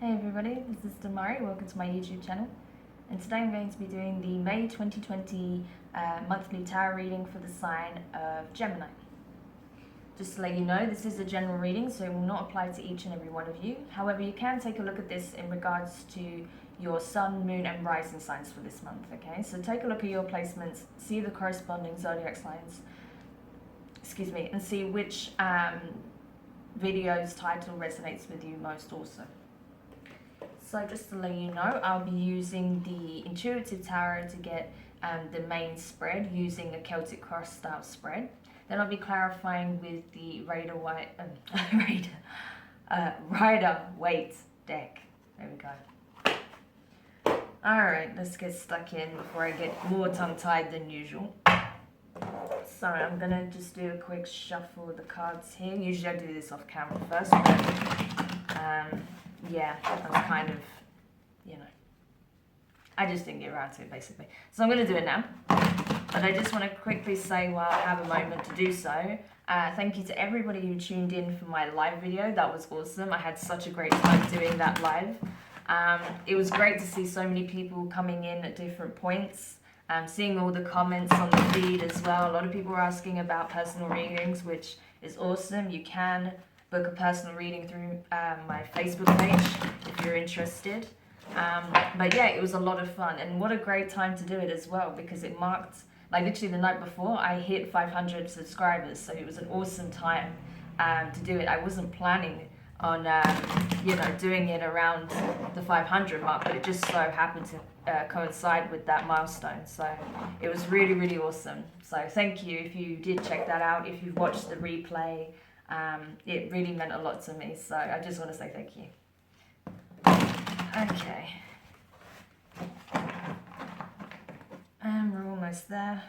Hey everybody, this is Demari. Welcome to my YouTube channel. And today I'm going to be doing the May 2020 monthly tarot reading for the sign of Gemini. Just to let you know, this is a general reading, so it will not apply to each and every one of you. However, you can take a look at this in regards to your sun, moon and rising signs for this month, okay? So take a look at your placements, see the corresponding zodiac signs, and see which video's title resonates with you most also. So just to let you know, I'll be using the Intuitive Tarot to get the main spread using a Celtic cross style spread. Then I'll be clarifying with the Rider Waite deck. There we go. Alright, let's get stuck in before I get more tongue-tied than usual. So I'm going to just do a quick shuffle of the cards here. Usually I do this off camera first, but yeah, I was kind of, I just didn't get around to it basically. So I'm going to do it now. But I just want to quickly say while I have a moment to do so, thank you to everybody who tuned in for my live video. That was awesome. I had such a great time doing that live. It was great to see so many people coming in at different points. Seeing all the comments on the feed as well. A lot of people were asking about personal readings, which is awesome. You can book a personal reading through my Facebook page if you're interested. But yeah, it was a lot of fun, and what a great time to do it as well, because it marked, like literally the night before, I hit 500 subscribers, so it was an awesome time to do it. I wasn't planning on doing it around the 500 mark, but it just so happened to coincide with that milestone, so it was really, really awesome. So thank you if you did check that out. If you've watched the replay, it really meant a lot to me, so I just want to say thank you. Okay, and we're almost there.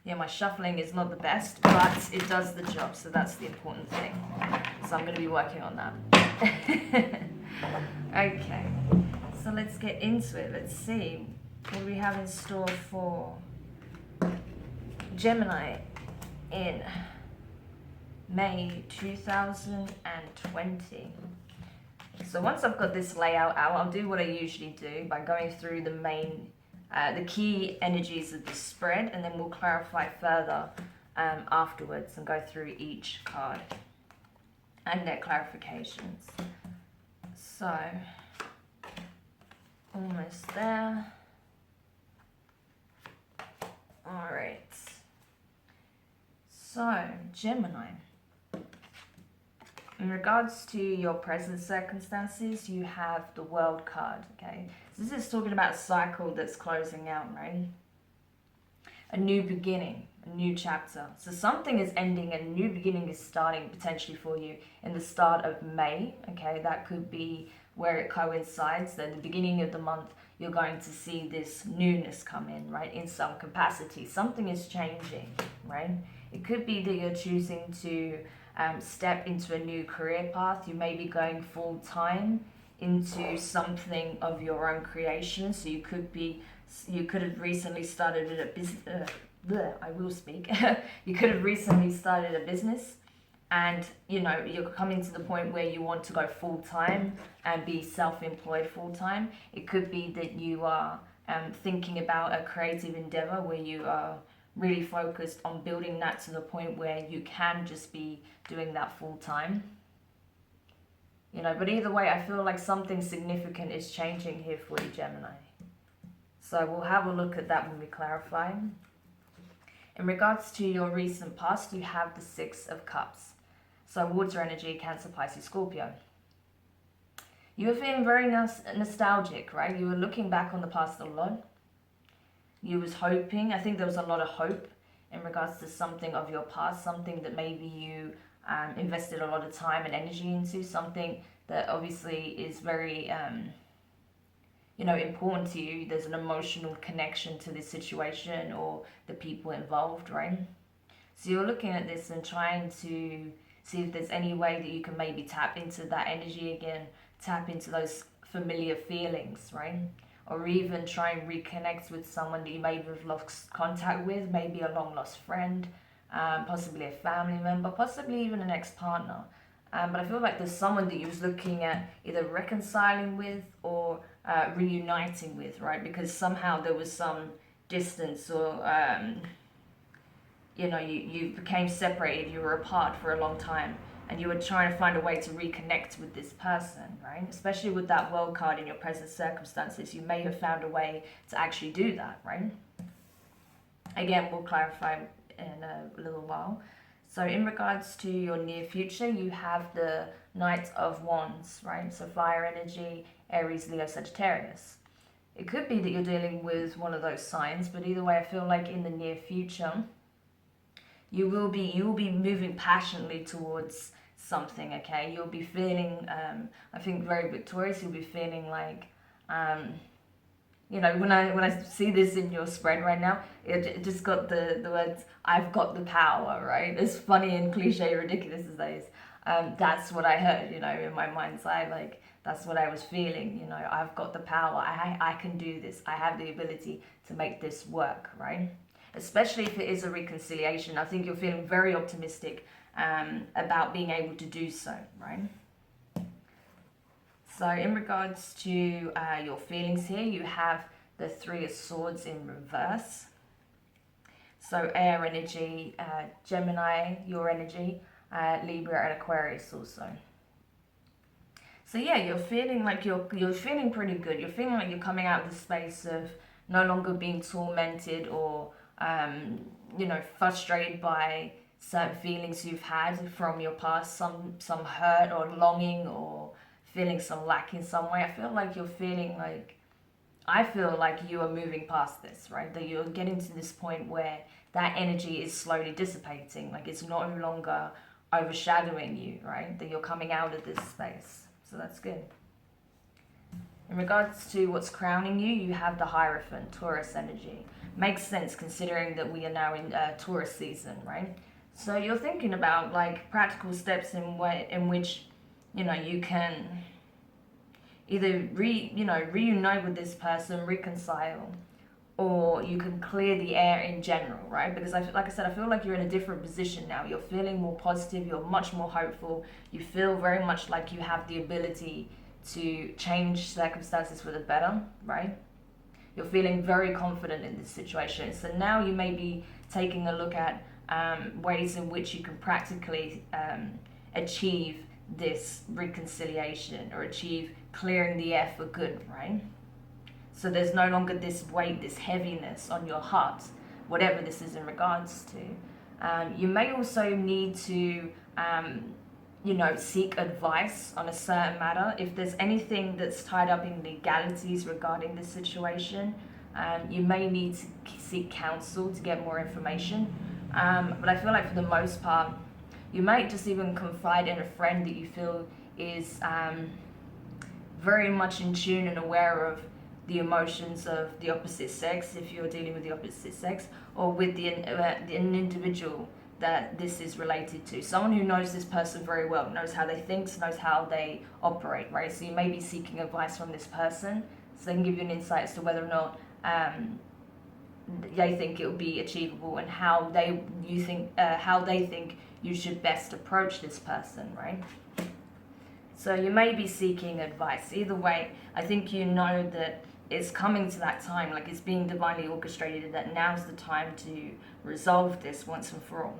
Yeah, my shuffling is not the best, but it does the job, so that's the important thing. So I'm going to be working on that. Okay, so let's get into it. Let's see what we have in store for Gemini in May 2020. So once I've got this layout out, I'll do what I usually do by going through the main the key energies of the spread, and then we'll clarify further afterwards and go through each card and their clarifications. So, almost there. Alright. So, Gemini. In regards to your present circumstances, you have the World card, okay? So this is talking about a cycle that's closing out, right? A new beginning, a new chapter. So something is ending and a new beginning is starting potentially for you in the start of May, okay? That could be where it coincides. At the beginning of the month, you're going to see this newness come in, right? In some capacity. Something is changing, right? It could be that you're choosing to step into a new career path. You may be going full time into something of your own creation. So you could have recently started a business. You could have recently started a business, and you're coming to the point where you want to go full time and be self-employed full time. It could be that you are thinking about a creative endeavor where you are really focused on building that to the point where you can just be doing that full time. But either way, I feel like something significant is changing here for you, Gemini. So we'll have a look at that when we clarify. In regards to your recent past, you have the Six of Cups. So water energy, Cancer, Pisces, Scorpio. You were feeling very nostalgic, right? You were looking back on the past a lot. You was hoping, I think there was a lot of hope in regards to something of your past, something that maybe you invested a lot of time and energy into, something that obviously is very, important to you. There's an emotional connection to this situation or the people involved, right? So you're looking at this and trying to see if there's any way that you can maybe tap into that energy again, tap into those familiar feelings, right? or even try and reconnect with someone that you may have lost contact with, maybe a long lost friend, possibly a family member, possibly even an ex-partner. But I feel like there's someone that you was looking at either reconciling with or reuniting with, right? Because somehow there was some distance, or you became separated, you were apart for a long time, and you were trying to find a way to reconnect with this person, right? Especially with that world card in your present circumstances, you may have found a way to actually do that, right? Again, we'll clarify in a little while. So in regards to your near future, you have the Knight of Wands, right? So fire energy, Aries, Leo, Sagittarius. It could be that you're dealing with one of those signs, but either way, I feel like in the near future, you will be moving passionately towards something, okay? You'll be feeling, I think very victorious. You'll be feeling like, when I see this in your spread right now, it just got the words, I've got the power, right? As funny and cliche, ridiculous as that is. That's what I heard, in my mind's eye, like, that's what I was feeling, I've got the power, I can do this, I have the ability to make this work, right? Especially if it is a reconciliation. I think you're feeling very optimistic about being able to do so, right? So in regards to your feelings here, you have the Three of Swords in reverse. So air energy, Gemini, your energy, Libra and Aquarius also. So yeah, you're feeling like you're feeling pretty good. You're feeling like you're coming out of the space of no longer being tormented or frustrated by certain feelings you've had from your past, some hurt or longing or feeling some lack in some way. I feel like you are moving past this, right? That you're getting to this point where that energy is slowly dissipating, like it's no longer overshadowing you, right? That you're coming out of this space. So that's good. In regards to what's crowning you, you have the Hierophant, Taurus energy. Makes sense considering that we are now in Taurus season, right? So you're thinking about like practical steps in which you can either reunite with this person, reconcile, or you can clear the air in general, right? Because like I said, I feel like you're in a different position now. You're feeling more positive, you're much more hopeful, you feel very much like you have the ability to change circumstances for the better, right? You're feeling very confident in this situation. So now you may be taking a look at ways in which you can practically achieve this reconciliation or achieve clearing the air for good, right? So there's no longer this weight, this heaviness on your heart, whatever this is in regards to. You may also need to seek advice on a certain matter. If there's anything that's tied up in legalities regarding this situation, you may need to seek counsel to get more information. But I feel like for the most part, you might just even confide in a friend that you feel is very much in tune and aware of the emotions of the opposite sex, if you're dealing with the opposite sex, or with an individual that this is related to. Someone who knows this person very well, knows how they think, knows how they operate, right? So you may be seeking advice from this person, so they can give you an insight as to whether or not they think it will be achievable and how they think you should best approach this person, right? So you may be seeking advice. Either way, I think you know that it's coming to that time, like it's being divinely orchestrated, that now's the time to resolve this once and for all.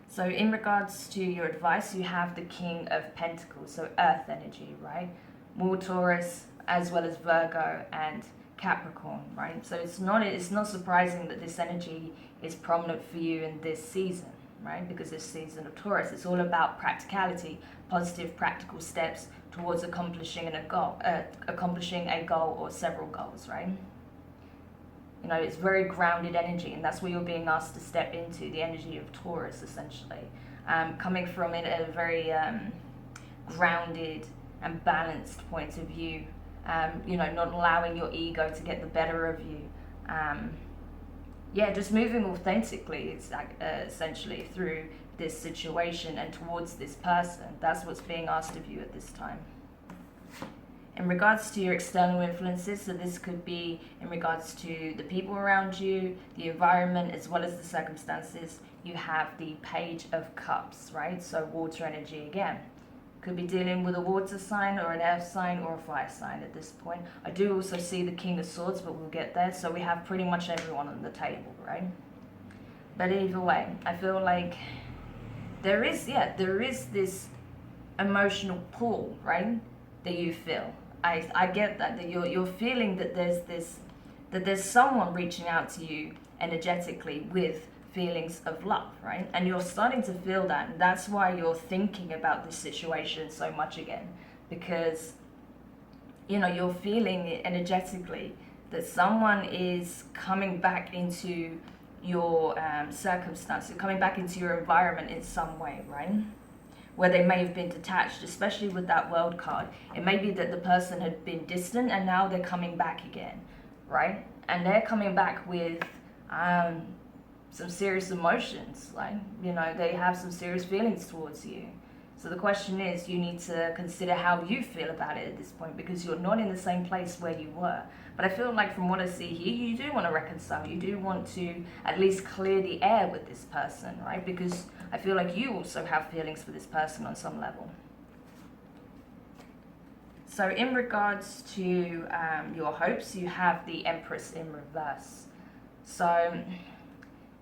So in regards to your advice, you have the King of Pentacles, so earth energy, right? More Taurus, as well as Virgo and Capricorn, right? So it's not surprising that this energy is prominent for you in this season, right? Because this season of Taurus, it's all about practicality, positive practical steps towards accomplishing a goal or several goals, right? It's very grounded energy, and that's what you're being asked to step into, the energy of Taurus, essentially. Coming from it at a very grounded and balanced point of view, not allowing your ego to get the better of you. Just moving authentically, it's essentially through this situation and towards this person. That's what's being asked of you at this time. In regards to your external influences, so this could be in regards to the people around you, the environment, as well as the circumstances, you have the Page of Cups, right? So water energy again. Could be dealing with a water sign or an earth sign or a fire sign at this point. I do also see the King of Swords, but we'll get there. So we have pretty much everyone on the table, right? But either way, I feel like there is this emotional pull, right, that you feel. I get that you're feeling that there's someone reaching out to you energetically with feelings of love, right? And you're starting to feel that, and that's why you're thinking about this situation so much again, because you're feeling it energetically that someone is coming back into your circumstance, coming back into your environment in some way, right? Where they may have been detached, especially with that World card. It may be that the person had been distant and now they're coming back again, right? And they're coming back with some serious emotions, like, they have some serious feelings towards you. So the question is, you need to consider how you feel about it at this point, because you're not in the same place where you were. But I feel like from what I see here, you do want to reconcile. You do want to at least clear the air with this person, right? Because I feel like you also have feelings for this person on some level. So in regards to your hopes, you have the Empress in reverse. So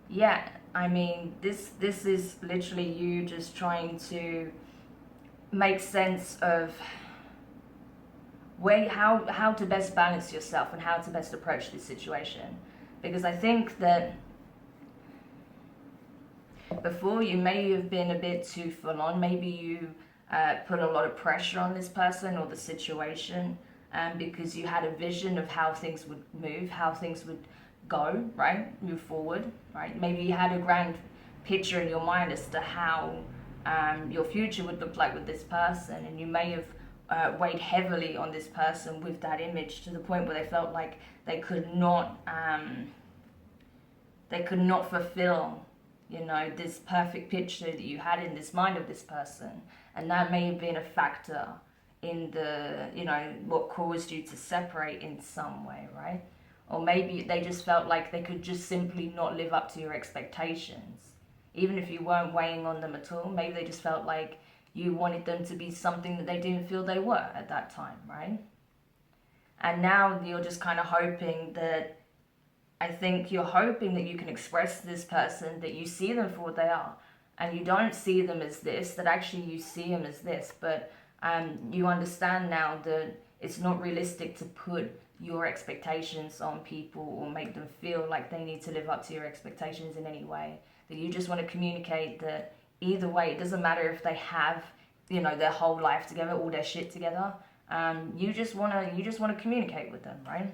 yeah, I mean, this is literally you just trying to make sense of how to best balance yourself and how to best approach this situation. Because I think that before, you may have been a bit too full on. Maybe you put a lot of pressure on this person or the situation, because you had a vision of how things would move, how things would go, right? Move forward, right? Maybe you had a grand picture in your mind as to how your future would look like with this person, and you may have weighed heavily on this person with that image to the point where they felt like they could not fulfill this perfect picture that you had in this mind of this person. And that may have been a factor in the what caused you to separate in some way, right? Or maybe they just felt like they could just simply not live up to your expectations, even if you weren't weighing on them at all. Maybe they just felt like you wanted them to be something that they didn't feel they were at that time, right? And now you're just kind of hoping that, I think you're hoping that you can express to this person that you see them for what they are, and you don't see them as this, that actually you see them as this. But you understand now that it's not realistic to put your expectations on people or make them feel like they need to live up to your expectations in any way. That you just want to communicate that either way, it doesn't matter if they have their whole life together, all their shit together. You just want to communicate with them, right?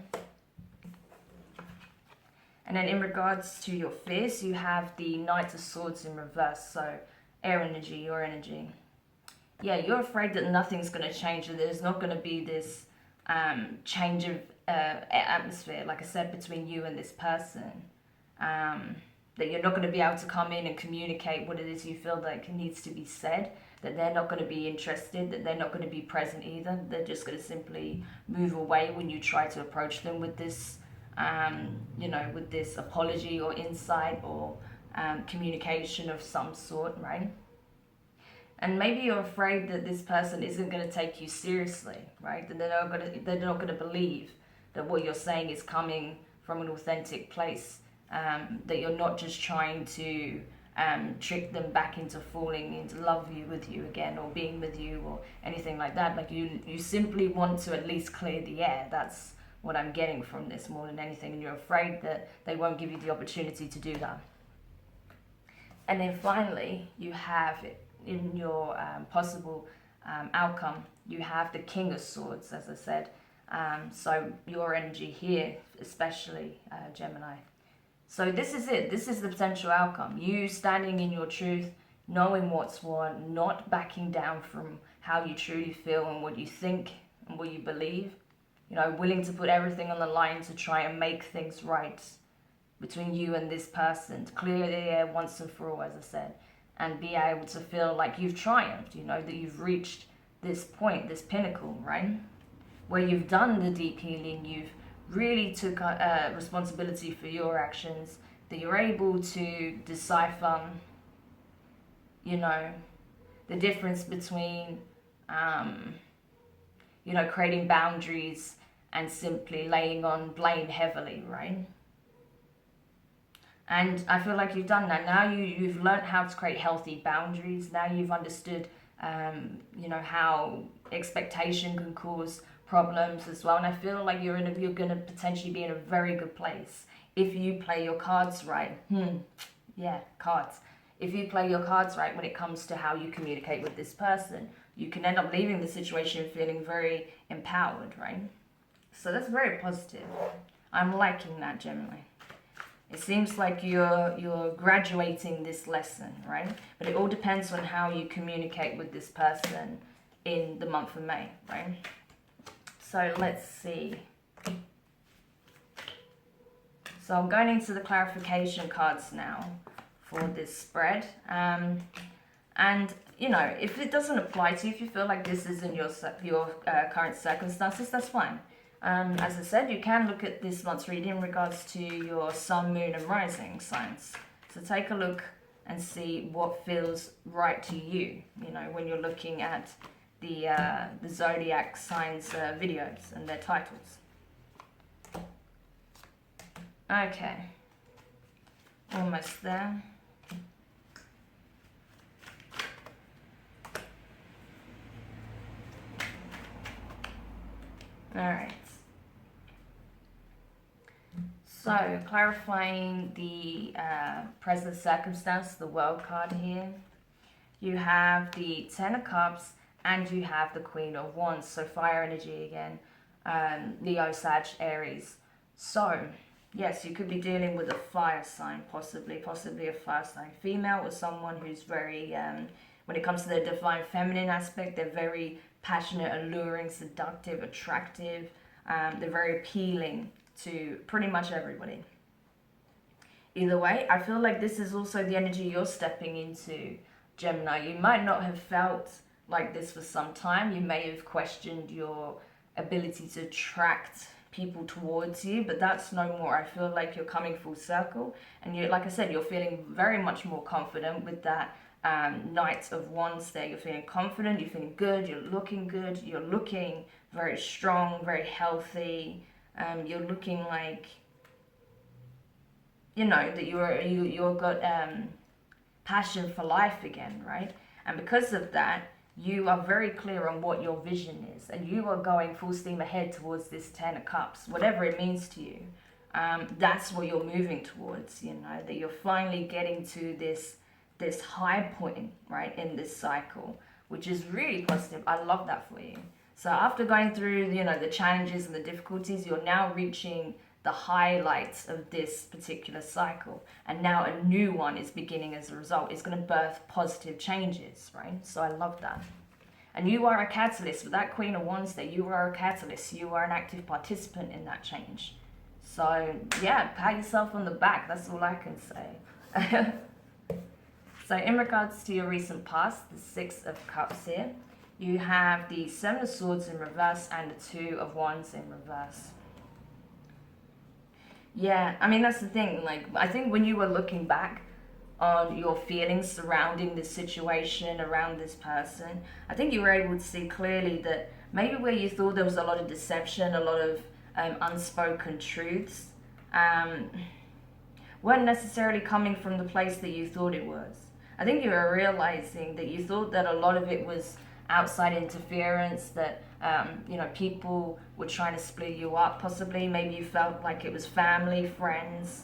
And then in regards to your fears, you have the Knight of Swords in reverse. So air energy, your energy. Yeah, you're afraid that nothing's going to change, that there's not going to be this change of atmosphere, like I said, between you and this person. That you're not going to be able to come in and communicate what it is you feel like needs to be said, that they're not going to be interested, that they're not going to be present either. They're just going to simply move away when you try to approach them with this with this apology or insight or communication of some sort, right? And maybe you're afraid that this person isn't going to take you seriously, right? That they're not going to believe that what you're saying is coming from an authentic place. That you're not just trying to trick them back into falling into love with you again, or being with you, or anything like that. Like you simply want to at least clear the air. That's what I'm getting from this more than anything, and you're afraid that they won't give you the opportunity to do that. And then finally, you have in your possible outcome, you have the King of Swords, as I said. So your energy here, especially Gemini. So this is it. This is the potential outcome. You standing in your truth, knowing what's what, not backing down from how you truly feel and what you think and what you believe. Willing to put everything on the line to try and make things right between you and this person, to clear the air once and for all, as I said, and be able to feel like you've triumphed, that you've reached this point, this pinnacle, right? where you've done the deep healing, you've really took responsibility for your actions, that you're able to decipher, you know, the difference between, you know, creating boundaries and simply laying on blame heavily, right? And I feel like you've done that. Now you've learned how to create healthy boundaries. Now you've understood, you know, how expectation can cause problems as well. And I feel like you're going to potentially be in a very good place if you play your cards right. Yeah, cards. If you play your cards right when it comes to how you communicate with this person, you can end up leaving the situation feeling very empowered, right? So that's very positive. I'm liking that, Gemini. It seems like you're graduating this lesson, right? But it all depends on how you communicate with this person in the month of May, right? So let's see. So I'm going into the clarification cards now for this spread. And, you know, if it doesn't apply to you, if you feel like this isn't your current circumstances, that's fine. As I said, you can look at this month's reading in regards to your sun, moon, and rising signs. So take a look and see what feels right to you, you know, when you're looking at the zodiac signs videos and their titles. Okay, almost there. All right. So, clarifying the present circumstance, the World card here. You have the Ten of Cups and you have the Queen of Wands. So, fire energy again. Leo, Sag, Aries. So, yes, you could be dealing with a fire sign, possibly a fire sign. Female or someone who's very, when it comes to the divine feminine aspect, they're very passionate, alluring, seductive, attractive. They're very appealing to pretty much everybody. Either way, I feel like this is also the energy you're stepping into, Gemini. You might not have felt like this for some time. You may have questioned your ability to attract people towards you, but that's no more. I feel like you're coming full circle, and you, like I said, you're feeling very much more confident with that Knight of Wands there. You're feeling confident, you're feeling good, you're looking very strong, very healthy. You're looking like, you know, that you've got passion for life again, right? And because of that, you are very clear on what your vision is, and you are going full steam ahead towards this Ten of Cups, whatever it means to you. That's what you're moving towards, you know, that you're finally getting to this high point, right, in this cycle, which is really positive. I love that for you. So after going through, you know, the challenges and the difficulties, you're now reaching the highlights of this particular cycle. And now a new one is beginning as a result. It's going to birth positive changes, right? So I love that. And you are a catalyst. With that Queen of Wands there, you are a catalyst. You are an active participant in that change. So, yeah, pat yourself on the back. That's all I can say. So in regards to your recent past, the Six of Cups here, you have the Seven of Swords in reverse and the Two of Wands in reverse. Yeah, I mean, that's the thing. Like, I think when you were looking back on your feelings surrounding this situation, around this person, I think you were able to see clearly that maybe where you thought there was a lot of deception, a lot of unspoken truths, weren't necessarily coming from the place that you thought it was. I think you were realizing that you thought that a lot of it was outside interference, that you know, people were trying to split you up, possibly. Maybe you felt like it was family, friends,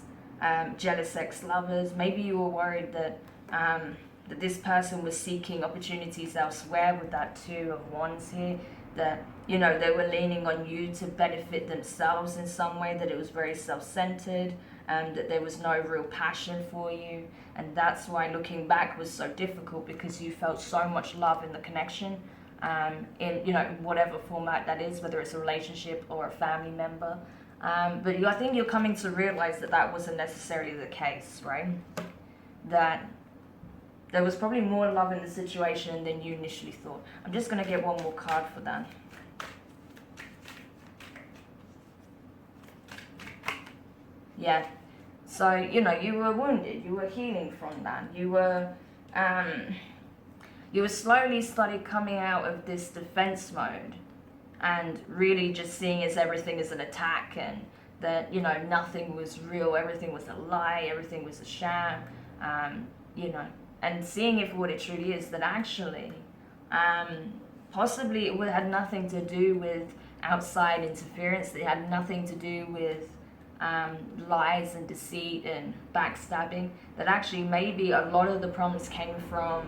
jealous ex-lovers. Maybe you were worried that that this person was seeking opportunities elsewhere with that Two of Wands here, that, you know, they were leaning on you to benefit themselves in some way, that it was very self-centered, that there was no real passion for you. And that's why looking back was so difficult, because you felt so much love in the connection, in, you know, whatever format that is, whether it's a relationship or a family member. But I think you're coming to realize that that wasn't necessarily the case, right? That there was probably more love in the situation than you initially thought. I'm just going to get one more card for that. Yeah. So, you know, you were wounded, you were healing from that. You were slowly started coming out of this defense mode and really just seeing as everything as an attack, and that, you know, nothing was real, everything was a lie, everything was a sham, you know, and seeing it for what it truly is, that actually possibly it had nothing to do with outside interference, it had nothing to do with lies and deceit and backstabbing, that actually maybe a lot of the problems came from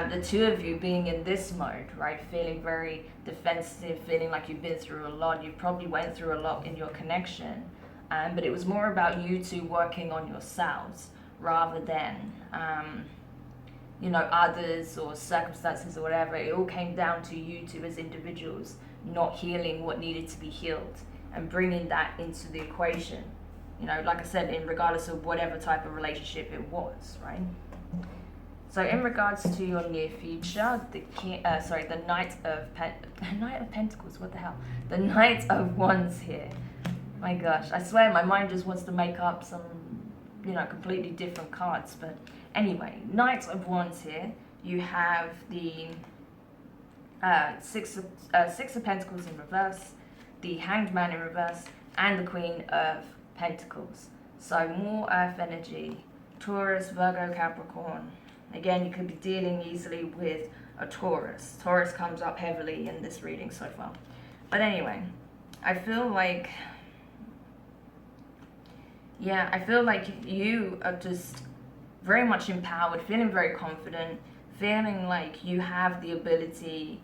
the two of you being in this mode, right? Feeling very defensive, feeling like you've been through a lot. You probably went through a lot in your connection, but it was more about you two working on yourselves rather than, you know, others or circumstances or whatever. It all came down to you two as individuals not healing what needed to be healed and bringing that into the equation. You know, like I said, in regardless of whatever type of relationship it was, right? So in regards to your near future, the Knight of Pentacles, what the hell? The Knight of Wands here. My gosh, I swear my mind just wants to make up some, you know, completely different cards. But anyway, Knight of Wands here. You have the Six of Pentacles in reverse, the Hanged Man in reverse, and the Queen of Pentacles. So more Earth energy, Taurus, Virgo, Capricorn. Again, you could be dealing easily with a Taurus. Taurus comes up heavily in this reading so far. But anyway, I feel like, yeah, I feel like you are just very much empowered, feeling very confident, feeling like you have the ability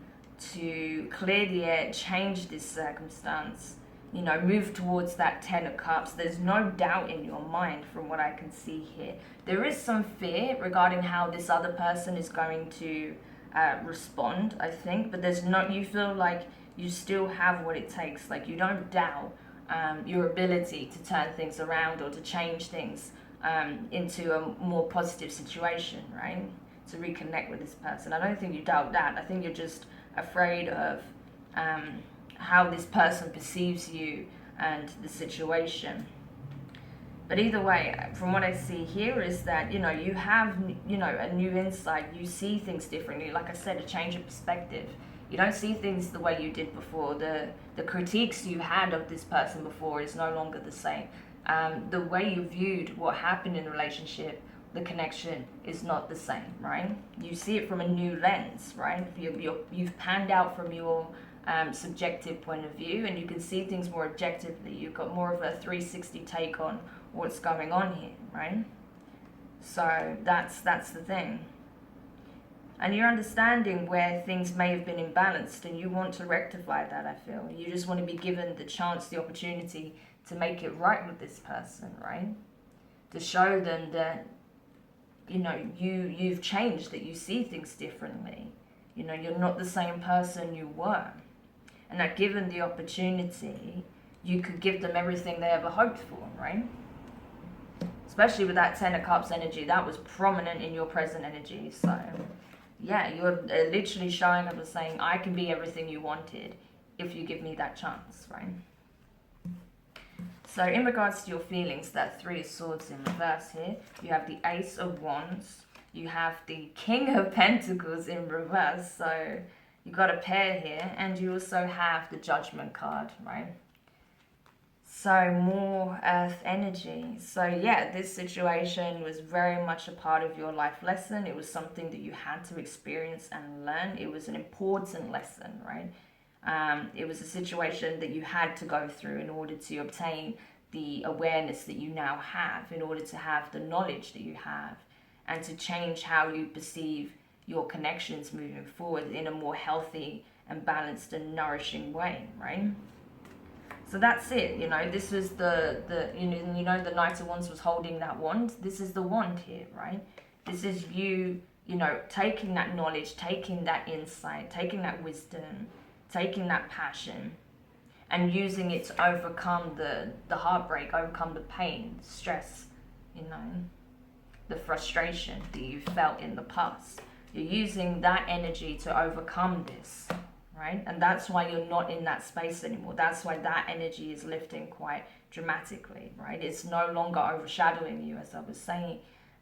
to clear the air, change this circumstance, you know, move towards that Ten of Cups. There's no doubt in your mind from what I can see here. There is some fear regarding how this other person is going to respond, I think, but there's no, you feel like you still have what it takes. Like, you don't doubt your ability to turn things around or to change things into a more positive situation, right? To reconnect with this person. I don't think you doubt that. I think you're just afraid of how this person perceives you and the situation. But either way, from what I see here is that, you know, you have, you know, a new insight. You see things differently. Like I said, a change of perspective. You don't see things the way you did before. The critiques you had of this person before is no longer the same. The way you viewed what happened in the relationship, the connection, is not the same, right? You see it from a new lens, right? You've panned out from your subjective point of view, and you can see things more objectively. You've got more of a 360 take on what's going on here, right? So that's the thing. And you're understanding where things may have been imbalanced, and you want to rectify that, I feel. You just want to be given the chance, the opportunity to make it right with this person, right? To show them that, you know, you've changed, that you see things differently. You know, you're not the same person you were. And that given the opportunity, you could give them everything they ever hoped for, right? Especially with that Ten of Cups energy, that was prominent in your present energy. So, yeah, you're literally showing up and saying, I can be everything you wanted if you give me that chance, right? So in regards to your feelings, that Three of Swords in reverse here, you have the Ace of Wands, you have the King of Pentacles in reverse, so you got a pair here, and you also have the Judgment card, right? So more Earth energy. So yeah, this situation was very much a part of your life lesson. It was something that you had to experience and learn. It was an important lesson, right? It was a situation that you had to go through in order to obtain the awareness that you now have, in order to have the knowledge that you have, and to change how you perceive your connections moving forward in a more healthy and balanced and nourishing way, right? So that's it, you know, this was you know, the Knight of Wands was holding that wand. This is the wand here, right? This is you, you know, taking that knowledge, taking that insight, taking that wisdom, taking that passion, and using it to overcome the heartbreak, overcome the pain, the stress, you know, the frustration that you felt in the past. You're using that energy to overcome this, right? And that's why you're not in that space anymore. That's why that energy is lifting quite dramatically, right? It's no longer overshadowing you, as I was saying.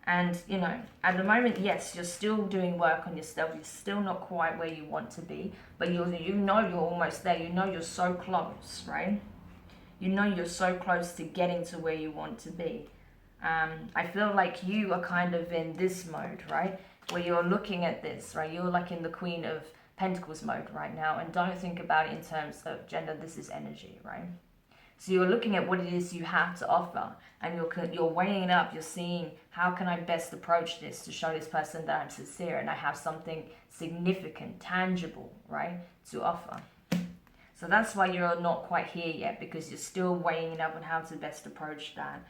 And, you know, at the moment, yes, you're still doing work on yourself. You're still not quite where you want to be, but you know you're almost there. You know you're so close, right? You know you're so close to getting to where you want to be. I feel like you are kind of in this mode, right? Where you're looking at this, right? You're like in the Queen of Pentacles mode right now. And don't think about it in terms of gender. This is energy, right? So you're looking at what it is you have to offer, and you're weighing it up. You're seeing, how can I best approach this to show this person that I'm sincere and I have something significant, tangible, right, to offer. So that's why you're not quite here yet, because you're still weighing it up on how to best approach that.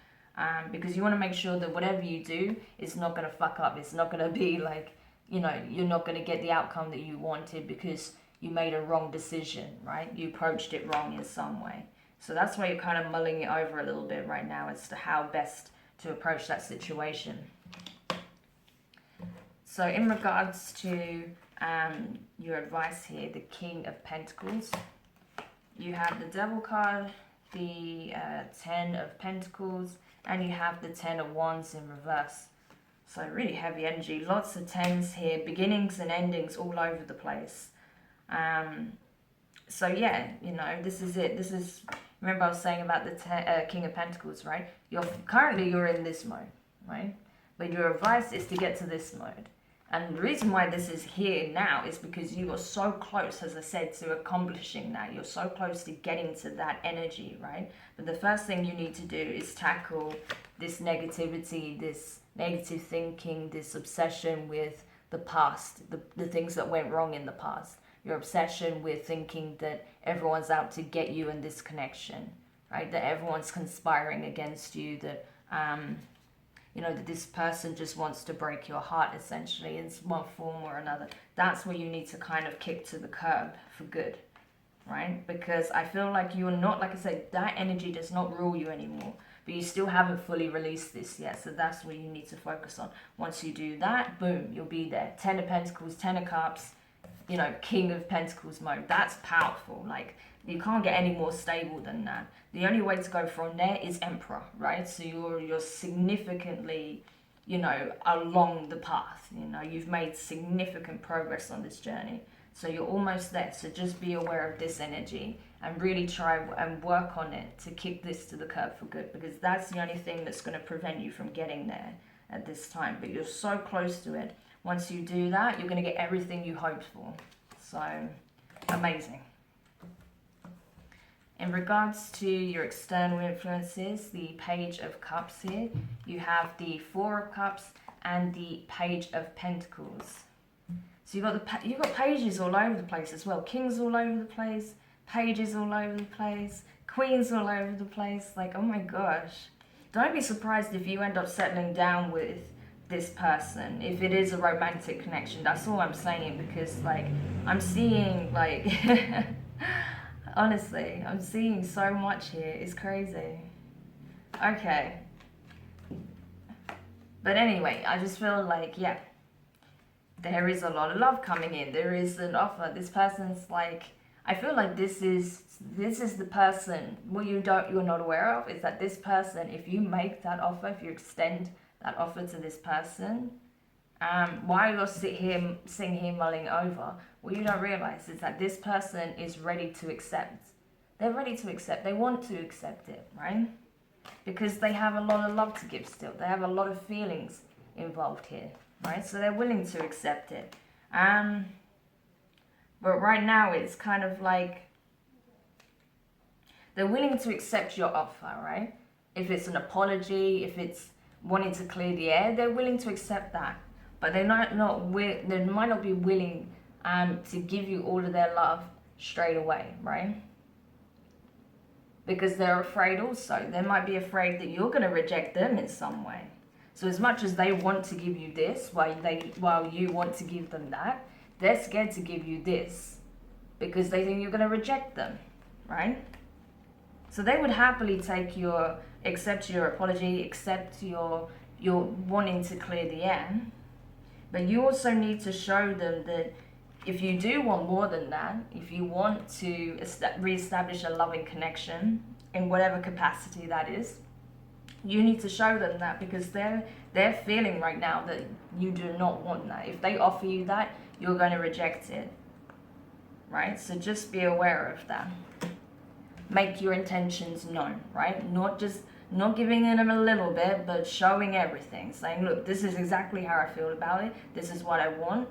Because you want to make sure that whatever you do is not going to fuck up. It's not going to be like, you know, you're not going to get the outcome that you wanted because you made a wrong decision, right? You approached it wrong in some way. So that's why you're kind of mulling it over a little bit right now as to how best to approach that situation. So in regards to your advice here, the King of Pentacles, you have the Devil card, the 10 of Pentacles, and you have the 10 of Wands in reverse. So really heavy energy, lots of 10s here, beginnings and endings all over the place. So yeah, you know, this is it. This is, remember I was saying about the King of Pentacles, right? Currently you're in this mode, right? But your advice is to get to this mode. And the reason why this is here now is because you are so close, as I said, to accomplishing that. You're so close to getting to that energy, right? But the first thing you need to do is tackle this negativity, this negative thinking, this obsession with the past, the things that went wrong in the past. Your obsession with thinking that everyone's out to get you in this connection, right? That everyone's conspiring against you, that you know, that this person just wants to break your heart, essentially, in one form or another. That's where you need to kind of kick to the curb for good, right? Because I feel like you're not, like I said, that energy does not rule you anymore, but you still haven't fully released this yet. So that's what you need to focus on. Once you do that, boom, you'll be there. 10 of Pentacles, 10 of Cups, you know, King of Pentacles mode. That's powerful. Like, you can't get any more stable than that. The only way to go from there is Emperor, right? So you're significantly, you know, along the path. You know, you've made significant progress on this journey. So you're almost there. So just be aware of this energy and really try and work on it to kick this to the curb for good, because that's the only thing that's going to prevent you from getting there at this time. But you're so close to it. Once you do that, you're going to get everything you hoped for. So, amazing. In regards to your external influences, the Page of Cups here, you have the Four of Cups and the Page of Pentacles. So you've got pages all over the place as well. Kings all over the place, pages all over the place, queens all over the place. Like, oh my gosh. Don't be surprised if you end up settling down with this person, if it is a romantic connection. That's all I'm saying, because like I'm seeing like honestly, I'm seeing so much here. It's crazy. Okay, but anyway, I just feel like, yeah, there is a lot of love coming in. There is an offer. This person's like, I feel like this is the person. What you're not aware of is that this person, if you make that offer, if you extend that offer to this person, while you're sitting here mulling over, what you don't realize is that this person is ready to accept. They're ready to accept. They want to accept it, right? Because they have a lot of love to give still. They have a lot of feelings involved here, right? So they're willing to accept it. But right now it's kind of like they're willing to accept your offer, right? If it's an apology, if it's wanting to clear the air, they're willing to accept that. But they might not be willing to give you all of their love straight away, right? Because they're afraid also. They might be afraid that you're going to reject them in some way. So as much as they want to give you this, while you want to give them that, they're scared to give you this because they think you're going to reject them, right? So they would happily accept your apology, accept your wanting to clear the air. But you also need to show them that if you do want more than that, if you want to re-establish a loving connection in whatever capacity that is, you need to show them that, because they're feeling right now that you do not want that. If they offer you that, you're going to reject it, right? So just be aware of that. Make your intentions known, right? Not giving them a little bit, but showing everything, saying, look, this is exactly how I feel about it, this is what I want,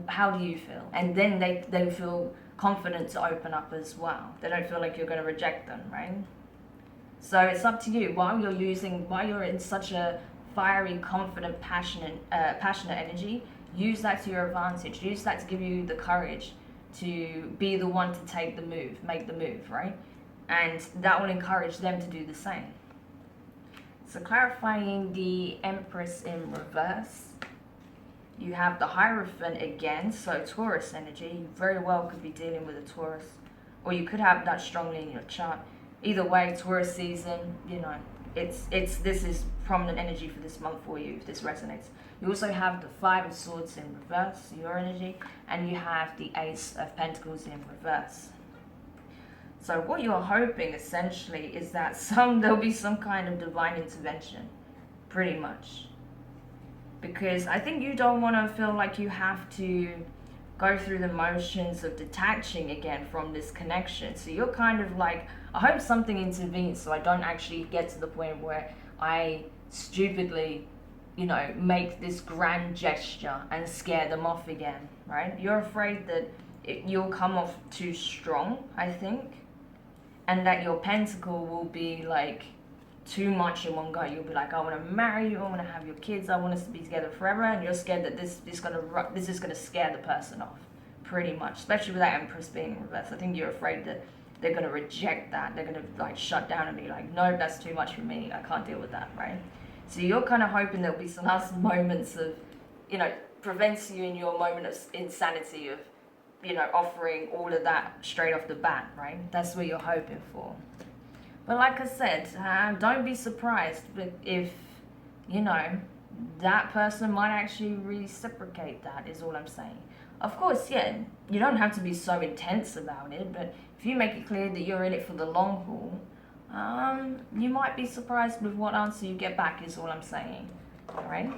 how do you feel? And then they feel confident to open up as well. They don't feel like you're going to reject them, right? So it's up to you. While you're in such a fiery, confident, passionate energy, use that to your advantage. Use that to give you the courage to be the one to take the move, make the move, right? And that will encourage them to do the same. So clarifying the Empress in reverse, you have the Hierophant again, so Taurus energy. You very well could be dealing with a Taurus, or you could have that strongly in your chart. Either way, Taurus season, you know, this is prominent energy for this month for you, if this resonates. You also have the Five of Swords in reverse, your energy, and you have the Ace of Pentacles in reverse. So what you're hoping essentially is that there'll be some kind of divine intervention, pretty much. Because I think you don't want to feel like you have to go through the motions of detaching again from this connection. So you're kind of like, I hope something intervenes so I don't actually get to the point where I stupidly, you know, make this grand gesture and scare them off again, right? You're afraid that you'll come off too strong, I think, and that your pentacle will be like too much in one go. You'll be like, I want to marry you, I want to have your kids, I want us to be together forever, and you're scared that this is going to scare the person off, pretty much, especially with that Empress being in reverse. I think you're afraid that they're going to reject that, they're going to like shut down and be like, no, that's too much for me, I can't deal with that, right? So you're kind of hoping there'll be some last moments of, you know, prevents you in your moment of insanity of, you know, offering all of that straight off the bat, right? That's what you're hoping for. But like I said, don't be surprised if, you know, that person might actually reciprocate that, is all I'm saying. Of course, yeah, you don't have to be so intense about it, but if you make it clear that you're in it for the long haul, you might be surprised with what answer you get back, is all I'm saying, all right?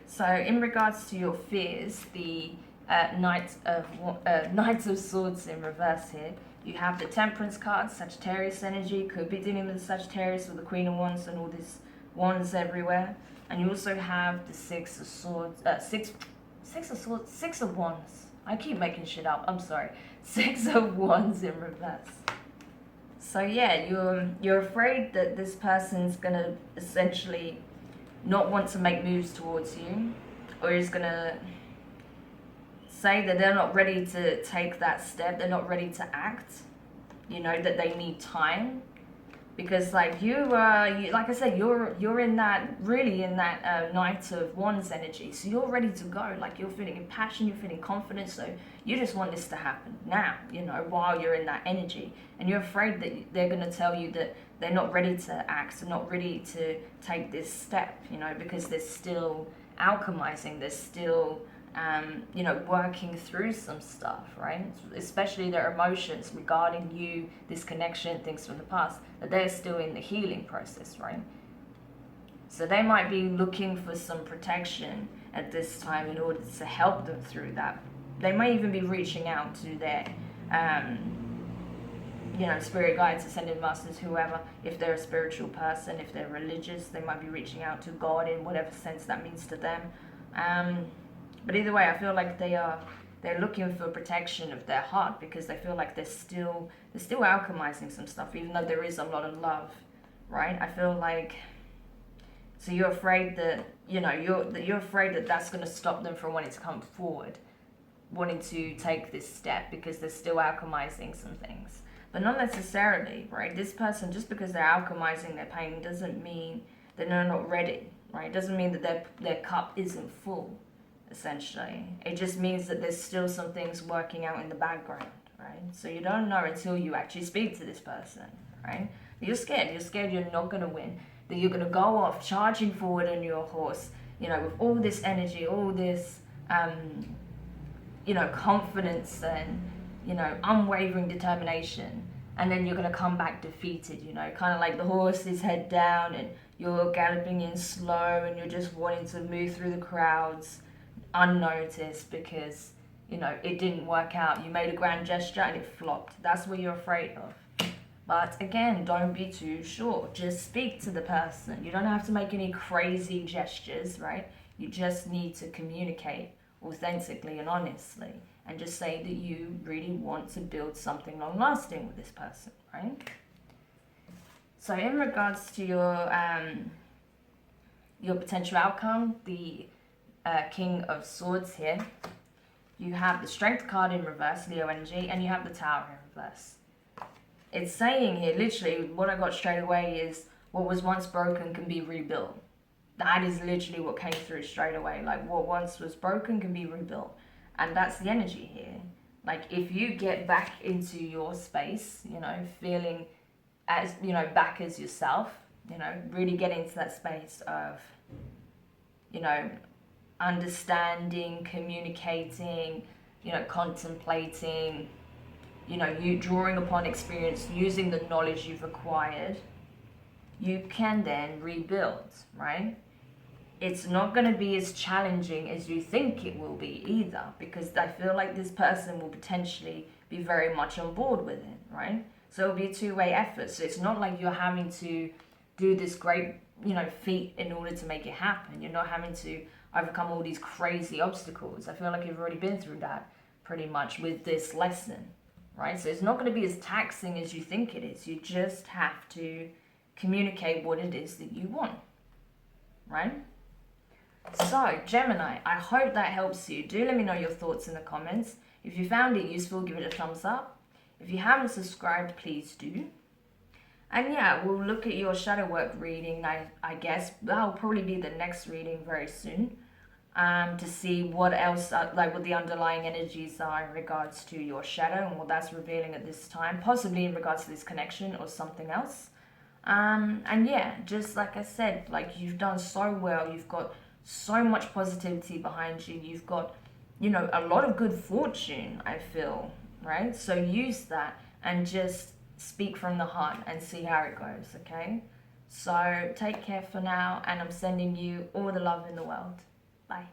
So in regards to your fears, the Knight of Swords in reverse here, you have the Temperance card, Sagittarius energy, could be dealing with the Sagittarius with the Queen of Wands and all these wands everywhere. And you also have the Six of Swords, Six of Wands. I keep making shit up, I'm sorry. Six of Wands in reverse. So yeah, you're afraid that this person's gonna essentially not want to make moves towards you, or is gonna say that they're not ready to take that step, they're not ready to act, you know, that they need time. Because like you like I said, you're in that, really in that Knight of Wands energy, so you're ready to go, like you're feeling impassioned, you're feeling confident, so you just want this to happen now, you know, while you're in that energy. And you're afraid that they're going to tell you that they're not ready to act, they're not ready to take this step, you know, because they're still alchemizing, they're still you know, working through some stuff, right? Especially their emotions regarding you, this connection, things from the past, that they're still in the healing process, right? So they might be looking for some protection at this time in order to help them through that. They may even be reaching out to their, you know, spirit guides, ascended masters, whoever. If they're a spiritual person, if they're religious, they might be reaching out to God in whatever sense that means to them. But either way, I feel like they're looking for protection of their heart, because they feel like they're still alchemizing some stuff, even though there is a lot of love, right? I feel like, so you're afraid that, you know, you're afraid that that's going to stop them from wanting to come forward, wanting to take this step, because they're still alchemizing some things. But not necessarily, right? This person, just because they're alchemizing their pain, doesn't mean that they're not ready, right? It doesn't mean that their cup isn't full. Essentially, it just means that there's still some things working out in the background, right? So you don't know until you actually speak to this person, right? You're scared you're not going to win, that you're going to go off charging forward on your horse, you know, with all this energy, all this confidence and, unwavering determination. And then you're going to come back defeated, kind of like the horse is head down and you're galloping in slow and you're just wanting to move through the crowds unnoticed because, it didn't work out. You made a grand gesture and it flopped. That's what you're afraid of. But again, don't be too sure. Just speak to the person. You don't have to make any crazy gestures, right? You just need to communicate authentically and honestly and just say that you really want to build something long lasting with this person, right? So in regards to your potential outcome, the King of Swords here, you have the Strength card in reverse, Leo energy, and you have the Tower in reverse. It's saying here, literally, what I got straight away is what was once broken can be rebuilt. That is literally what came through straight away. Like, what once was broken can be rebuilt. And that's the energy here. Like, if you get back into your space, feeling as, back as yourself, really get into that space of, understanding, communicating, contemplating, you drawing upon experience, using the knowledge you've acquired, you can then rebuild, right? It's not going to be as challenging as you think it will be either, because I feel like this person will potentially be very much on board with it, right? So it'll be a two-way effort. So it's not like you're having to do this great, feat in order to make it happen. You're not having to overcome all these crazy obstacles. I feel like you've already been through that pretty much with this lesson, right? So it's not going to be as taxing as you think it is. You just have to communicate what it is that you want, right? So, Gemini, I hope that helps you. Do let me know your thoughts in the comments. If you found it useful, give it a thumbs up. If you haven't subscribed, please do. And yeah, we'll look at your shadow work reading. I guess that'll probably be the next reading very soon. To see what else, what the underlying energies are in regards to your shadow and what that's revealing at this time, possibly in regards to this connection or something else. And yeah, just like I said, like you've done so well. You've got so much positivity behind you. You've got, a lot of good fortune, I feel, right? So use that and just speak from the heart and see how it goes, okay? So take care for now, and I'm sending you all the love in the world. Bye.